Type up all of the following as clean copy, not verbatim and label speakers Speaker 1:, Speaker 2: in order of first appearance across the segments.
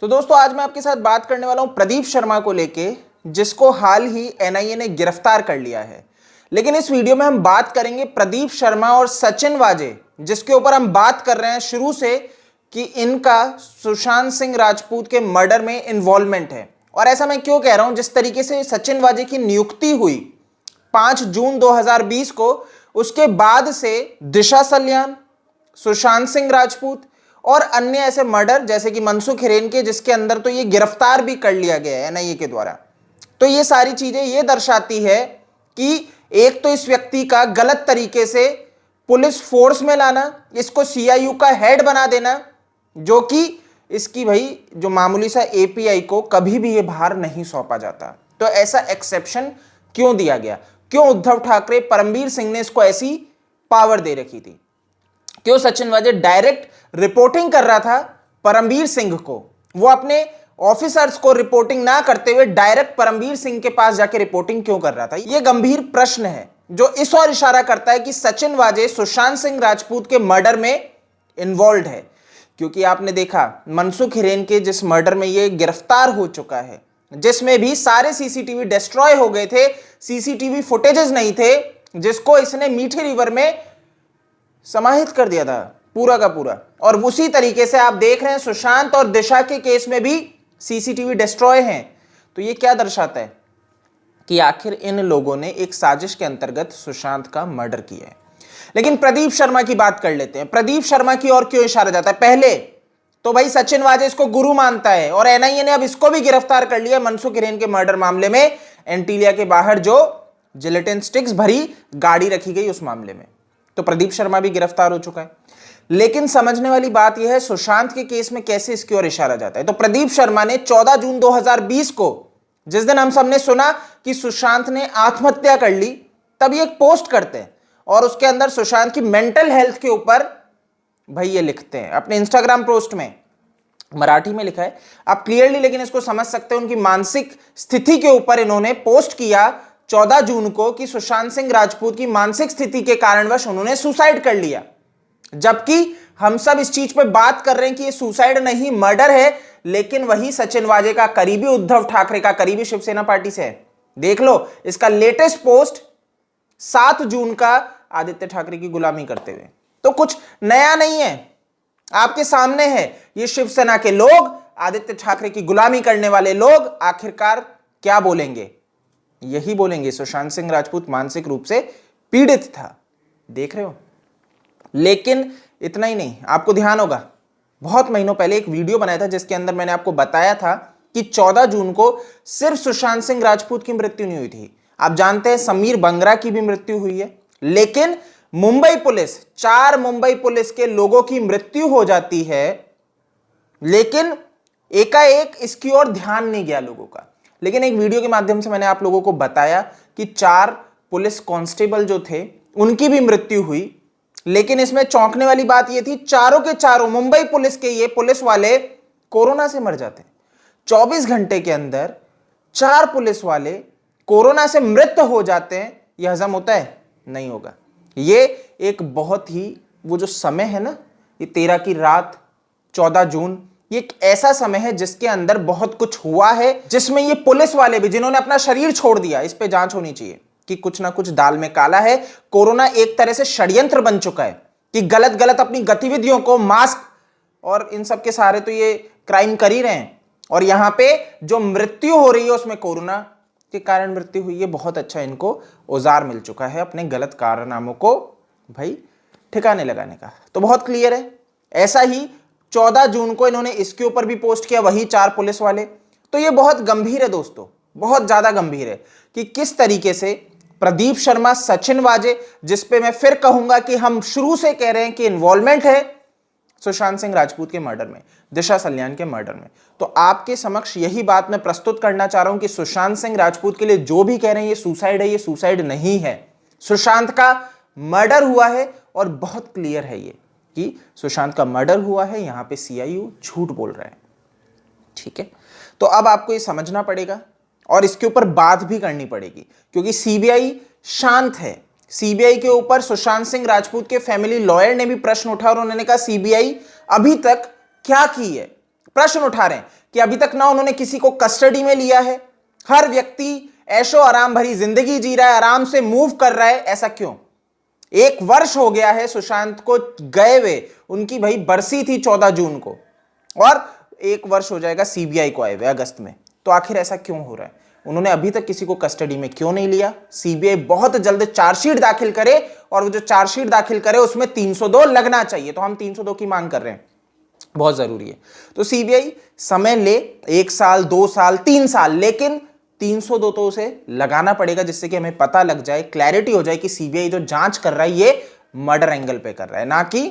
Speaker 1: तो दोस्तों आज मैं आपके साथ बात करने वाला हूं प्रदीप शर्मा को लेके, जिसको हाल ही एनआईए ने गिरफ्तार कर लिया है। लेकिन इस वीडियो में हम बात करेंगे प्रदीप शर्मा और सचिन वाजे, जिसके ऊपर हम बात कर रहे हैं शुरू से कि इनका सुशांत सिंह राजपूत के मर्डर में इन्वॉल्वमेंट है। और ऐसा मैं क्यों कह रहा हूं, जिस तरीके से सचिन वाजे की नियुक्ति हुई 5 जून 2020 को, उसके बाद से दिशा सल्यान, सुशांत सिंह राजपूत और अन्य ऐसे मर्डर जैसे कि मनसुख हिरेन के, जिसके अंदर तो ये गिरफ्तार भी कर लिया गया है एनआईए के द्वारा। तो ये सारी चीजें ये दर्शाती है कि एक तो इस व्यक्ति का गलत तरीके से पुलिस फोर्स में लाना, इसको सीआईयू का हेड बना देना, जो कि इसकी भाई जो मामूली सा एपीआई को कभी भी ये भार नहीं सौंपा जाता। तो ऐसा एक्सेप्शन क्यों दिया गया? क्यों उद्धव ठाकरे, परमवीर सिंह ने इसको ऐसी पावर दे रखी थी? क्यों सचिन वाजे डायरेक्ट रिपोर्टिंग कर रहा था परमवीर सिंह को? वो अपने ऑफिसर्स को रिपोर्टिंग ना करते हुए डायरेक्ट परमवीर सिंह के पास जाके रिपोर्टिंग क्यों कर रहा था? यह गंभीर प्रश्न है जो इस ओर इशारा करता है कि सचिन वाजे सुशांत सिंह राजपूत के मर्डर में इन्वॉल्व है। क्योंकि आपने देखा मनसुख हिरेन के जिस मर्डर में ये गिरफ्तार हो चुका है, जिसमें भी सारे सीसीटीवी डिस्ट्रॉय हो गए थे, सीसीटीवी फुटेजेस नहीं थे, जिसको इसने मीठी रिवर में समाहित कर दिया था पूरा का पूरा। और उसी तरीके से आप देख रहे हैं सुशांत और दिशा के केस में भी सीसीटीवी डिस्ट्रॉय हैं। तो ये क्या दर्शाता है कि आखिर इन लोगों ने एक साजिश के अंतर्गत सुशांत का मर्डर किया है। लेकिन प्रदीप शर्मा की बात कर लेते हैं। प्रदीप शर्मा की ओर क्यों इशारा जाता है? पहले तो भाई सचिन वाजे इसको गुरु मानता है और एनआईए ने अब इसको भी गिरफ्तार कर लिया मनसुख हिरेन के मर्डर मामले में, एंटीलिया के बाहर जो जिलेटिन स्टिक्स भरी गाड़ी रखी गई उस मामले में। तो प्रदीप शर्मा भी गिरफ्तार हो चुका है। लेकिन समझने वाली बात यह है सुशांत के केस में कैसे इसकी ओर इशारा जाता है। तो प्रदीप शर्मा ने 14 जून 2020 को, जिस दिन हम सबने सुना कि सुशांत ने आत्महत्या कर ली, तब ये एक पोस्ट करते हैं और उसके अंदर सुशांत की मेंटल हेल्थ के ऊपर भाई ये लिखते हैं अपने इंस्टाग्राम पोस्ट में। मराठी में लिखा है, आप क्लियरली लेकिन इसको समझ सकते हैं। उनकी मानसिक स्थिति के ऊपर इन्होंने पोस्ट किया 14 जून को कि सुशांत सिंह राजपूत की मानसिक स्थिति के कारणवश उन्होंने सुसाइड कर लिया। जबकि हम सब इस चीज पे बात कर रहे हैं कि ये सुसाइड नहीं मर्डर है, लेकिन वही सचिन वाजे का करीबी, उद्धव ठाकरे का करीबी शिवसेना पार्टी से है। देख लो इसका लेटेस्ट पोस्ट 7 जून का, आदित्य ठाकरे की गुलामी करते हुए। तो कुछ नया नहीं है, आपके सामने है। ये शिवसेना के लोग, आदित्य ठाकरे की गुलामी करने वाले लोग आखिरकार क्या बोलेंगे? यही बोलेंगे सुशांत सिंह राजपूत मानसिक रूप से पीड़ित था। देख रहे हो? लेकिन इतना ही नहीं, आपको ध्यान होगा बहुत महीनों पहले एक वीडियो बनाया था जिसके अंदर मैंने आपको बताया था कि 14 जून को सिर्फ सुशांत सिंह राजपूत की मृत्यु नहीं हुई थी। आप जानते हैं समीर बंगरा की भी मृत्यु हुई है। लेकिन मुंबई पुलिस, 4 मुंबई पुलिस के लोगों की मृत्यु हो जाती है, लेकिन एकाएक इसकी ओर ध्यान नहीं गया लोगों का। लेकिन एक वीडियो के माध्यम से मैंने आप लोगों को बताया कि 4 पुलिस कांस्टेबल जो थे उनकी भी मृत्यु हुई। लेकिन इसमें चौंकने वाली बात यह थी, चारों के चारों मुंबई पुलिस के ये पुलिस वाले कोरोना से मर जाते। 24 घंटे के अंदर 4 पुलिस वाले कोरोना से मृत हो जाते हैं। यह हजम होता है? नहीं होगा। ये एक बहुत ही, वो जो समय है ना, ये 13 की रात 14 जून, ये एक ऐसा समय है जिसके अंदर बहुत कुछ हुआ है, जिसमें ये पुलिस वाले भी जिन्होंने अपना शरीर छोड़ दिया, इस पे जांच होनी चाहिए कि कुछ ना कुछ दाल में काला है। कोरोना एक तरह से षड्यंत्र बन चुका है कि गलत गलत अपनी गतिविधियों को, मास्क और इन सब के सहारे तो ये क्राइम कर ही रहे हैं। और यहां पे जो मृत्यु हो रही है उसमें कोरोना के कारण मृत्यु हुई है। बहुत अच्छा इनको औजार मिल चुका है अपने गलत कारनामों को भाई ठिकाने लगाने का। तो बहुत क्लियर है। ऐसा ही 14 जून को इन्होंने इसके ऊपर भी पोस्ट किया, वही 4 पुलिस वाले। तो ये बहुत गंभीर है दोस्तों, बहुत ज्यादा गंभीर है कि किस तरीके से प्रदीप शर्मा, सचिन वाजे, जिसपे मैं फिर कहूंगा कि हम शुरू से कह रहे हैं कि इन्वॉल्वमेंट है सुशांत सिंह राजपूत के मर्डर में, दिशा सल्यान के मर्डर में। तो आपके समक्ष यही बात मैं प्रस्तुत करना चाह रहा हूं कि सुशांत सिंह राजपूत के लिए जो भी कह रहे हैं ये सुसाइड है, ये सुसाइड नहीं है। सुशांत का मर्डर हुआ है और बहुत क्लियर है ये कि सुशांत का मर्डर हुआ है। यहां पे सीआईयू झूठ बोल रहा है। ठीक है, तो अब आपको ये समझना पड़ेगा और इसके ऊपर बात भी करनी पड़ेगी, क्योंकि सीबीआई शांत है। सीबीआई के ऊपर सुशांत सिंह राजपूत के फैमिली लॉयर ने भी प्रश्न उठाया और उन्होंने कहा सीबीआई अभी तक क्या की है। प्रश्न उठा रहे हैं कि अभी तक ना उन्होंने किसी को कस्टडी में लिया है, हर व्यक्ति ऐशो आराम भरी जिंदगी जी रहा है, आराम से मूव कर रहा है, ऐसा क्यों? 1 वर्ष हो गया है सुशांत को गए हुए, उनकी भाई बरसी थी 14 जून को, और 1 वर्ष हो जाएगा सीबीआई को आए हुए अगस्त में। तो आखिर ऐसा क्यों हो रहा है? उन्होंने अभी तक किसी को कस्टडी में क्यों नहीं लिया? सीबीआई बहुत जल्द चार्जशीट दाखिल करे, और वो जो चार्जशीट दाखिल करे उसमें 302 लगना चाहिए। तो हम 302 की मांग कर रहे हैं, बहुत जरूरी है। तो सीबीआई समय ले, 1 साल 2 साल 3 साल, लेकिन 302 तो उसे लगाना पड़ेगा, जिससे कि हमें पता लग जाए, क्लैरिटी हो जाए कि सीबीआई जो जांच कर रहा है ये मर्डर एंगल पे कर रहा है, ना कि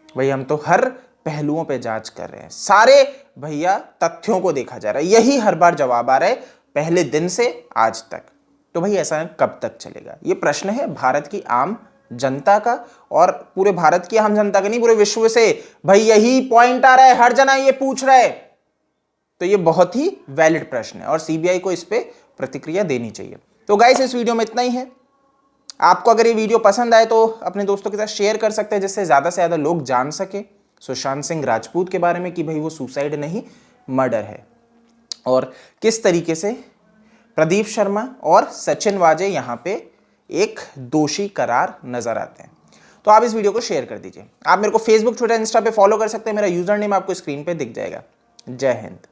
Speaker 1: भाई हम तो हर पहलुओं पे जांच कर रहे हैं, सारे भैया तथ्यों को देखा जा रहा है। यही हर बार जवाब आ रहा है, पहले दिन से आज तक। तो भाई ऐसा कब तक चलेगा? ये प्रश्न है भारत की आम जनता का, और पूरे भारत की आम जनता का नहीं, पूरे विश्व से भाई यही पॉइंट आ रहा है, हर जना ये पूछ रहा है। तो ये बहुत ही वैलिड प्रश्न है और सीबीआई को इस पे प्रतिक्रिया देनी चाहिए। तो गाइस इस वीडियो में इतना ही है। आपको अगर ये वीडियो पसंद आए तो अपने दोस्तों के साथ शेयर कर सकते हैं, जिससे ज्यादा से ज्यादा लोग जान सके सुशांत सिंह राजपूत के बारे में, कि भाई वो सुसाइड नहीं मर्डर है, और किस तरीके से प्रदीप शर्मा और सचिन वाजे यहां पे एक दोषी करार नजर आते हैं। तो आप इस वीडियो को शेयर कर दीजिए। आप मेरे को फेसबुक, ट्विटर, इंस्टा पे फॉलो कर सकते हैं। मेरा यूजर नेम आपको स्क्रीन पे दिख जाएगा। जय हिंद।